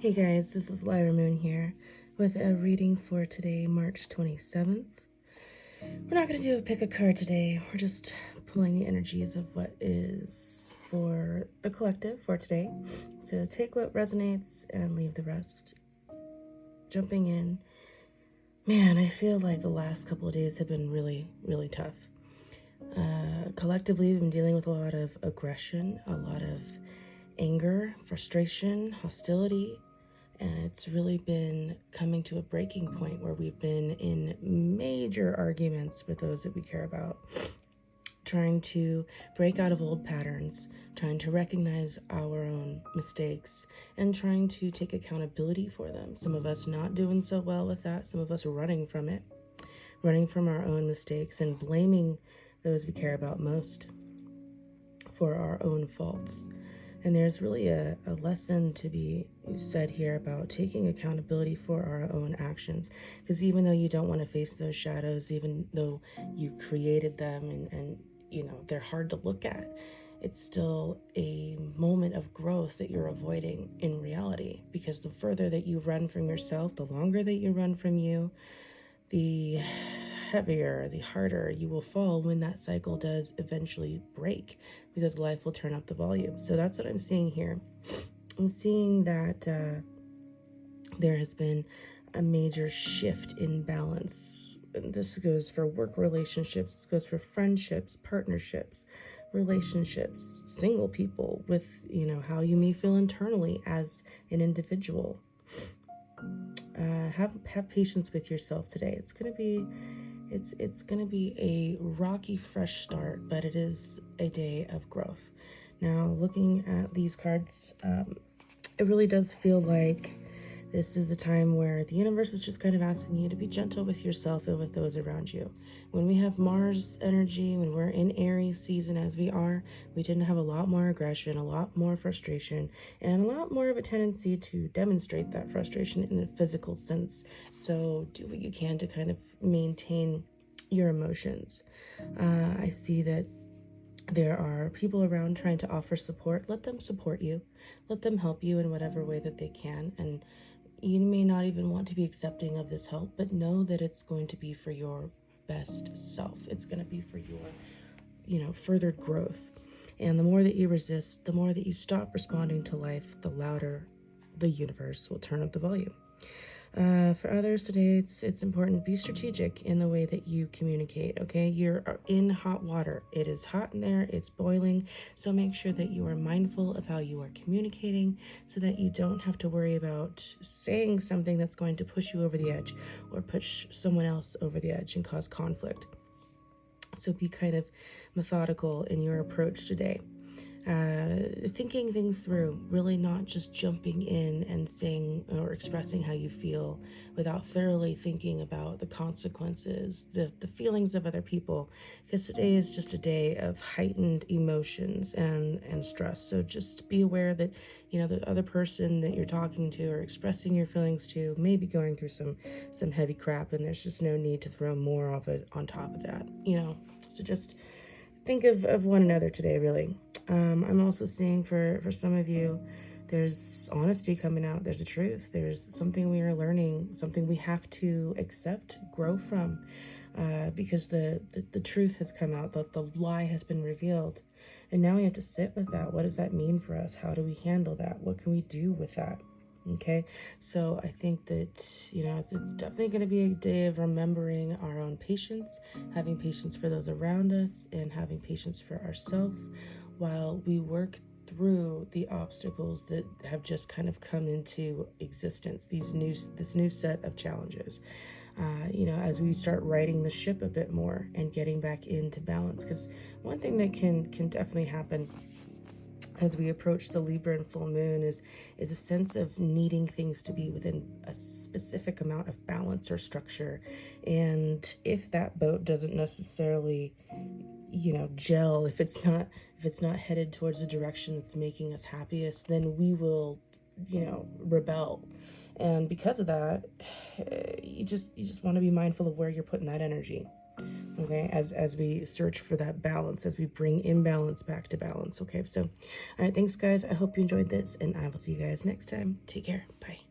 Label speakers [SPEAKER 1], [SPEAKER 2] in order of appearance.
[SPEAKER 1] Hey guys, this is Lyra Moon here with a reading for today, March 27th. We're not going to do a pick a card today. We're just pulling the energies of what is for the collective for today. So take what resonates and leave the rest. Jumping in. Man, I feel like the last couple of days have been really, really tough. Collectively, we've been dealing with a lot of aggression, a lot of anger, frustration, hostility. And it's really been coming to a breaking point where we've been in major arguments with those that we care about, trying to break out of old patterns, trying to recognize our own mistakes, and trying to take accountability for them. Some of us not doing so well with that, some of us running from it, running from our own mistakes and blaming those we care about most for our own faults. And there's really a lesson to be said here about taking accountability for our own actions. Because even though you don't want to face those shadows, even though you created them and you know, they're hard to look at, it's still a moment of growth that you're avoiding in reality. Because the further that you run from yourself, the longer that you run from you, the heavier, the harder you will fall when that cycle does eventually break, because life will turn up the volume. So that's what I'm seeing here. I'm seeing that there has been a major shift in balance. And this goes for work relationships, this goes for friendships, partnerships, relationships, single people, with, you know, how you may feel internally as an individual. Have patience with yourself today. It's gonna be a rocky fresh start, but it is a day of growth. Now, looking at these cards, it really does feel like this is a time where the universe is just kind of asking you to be gentle with yourself and with those around you. When we have Mars energy, when we're in Aries season as we are, we tend to have a lot more aggression, a lot more frustration, and a lot more of a tendency to demonstrate that frustration in a physical sense. So do what you can to kind of maintain your emotions. I see that there are people around trying to offer support. Let them support you. Let them help you in whatever way that they can. And you may not even want to be accepting of this help, but know that it's going to be for your best self. It's going to be for your, you know, further growth. And the more that you resist, the more that you stop responding to life, the louder the universe will turn up the volume. For others today, it's important to be strategic in the way that you communicate, okay? You're in hot water. It is hot in there. It's boiling. So make sure that you are mindful of how you are communicating so that you don't have to worry about saying something that's going to push you over the edge or push someone else over the edge and cause conflict. So be kind of methodical in your approach today. Thinking things through, really not just jumping in and saying or expressing how you feel without thoroughly thinking about the consequences, the feelings of other people, because today is just a day of heightened emotions and stress. So just be aware that, you know, the other person that you're talking to or expressing your feelings to may be going through some heavy crap, and there's just no need to throw more of it on top of that, you know. So just think of one another today, really. I'm also seeing for some of you, there's honesty coming out. There's a truth. There's something we are learning, something we have to accept, grow from, because the truth has come out, the lie has been revealed. And now we have to sit with that. What does that mean for us? How do we handle that? What can we do with that? Okay, so I think that, you know, it's definitely going to be a day of remembering our own patience, having patience for those around us, and having patience for ourselves while we work through the obstacles that have just kind of come into existence, this new set of challenges. You know, as we start righting the ship a bit more and getting back into balance, because one thing that can definitely happen as we approach the Libra and full moon is a sense of needing things to be within a specific amount of balance or structure. And if that boat doesn't necessarily, you know, gel, if it's not headed towards the direction that's making us happiest, then we will, you know, rebel. And because of that, you just want to be mindful of where you're putting that energy. okay, as we search for that balance, as we bring imbalance back to balance. Okay, so all right, thanks guys, I hope you enjoyed this, and I will see you guys next time. Take care. Bye.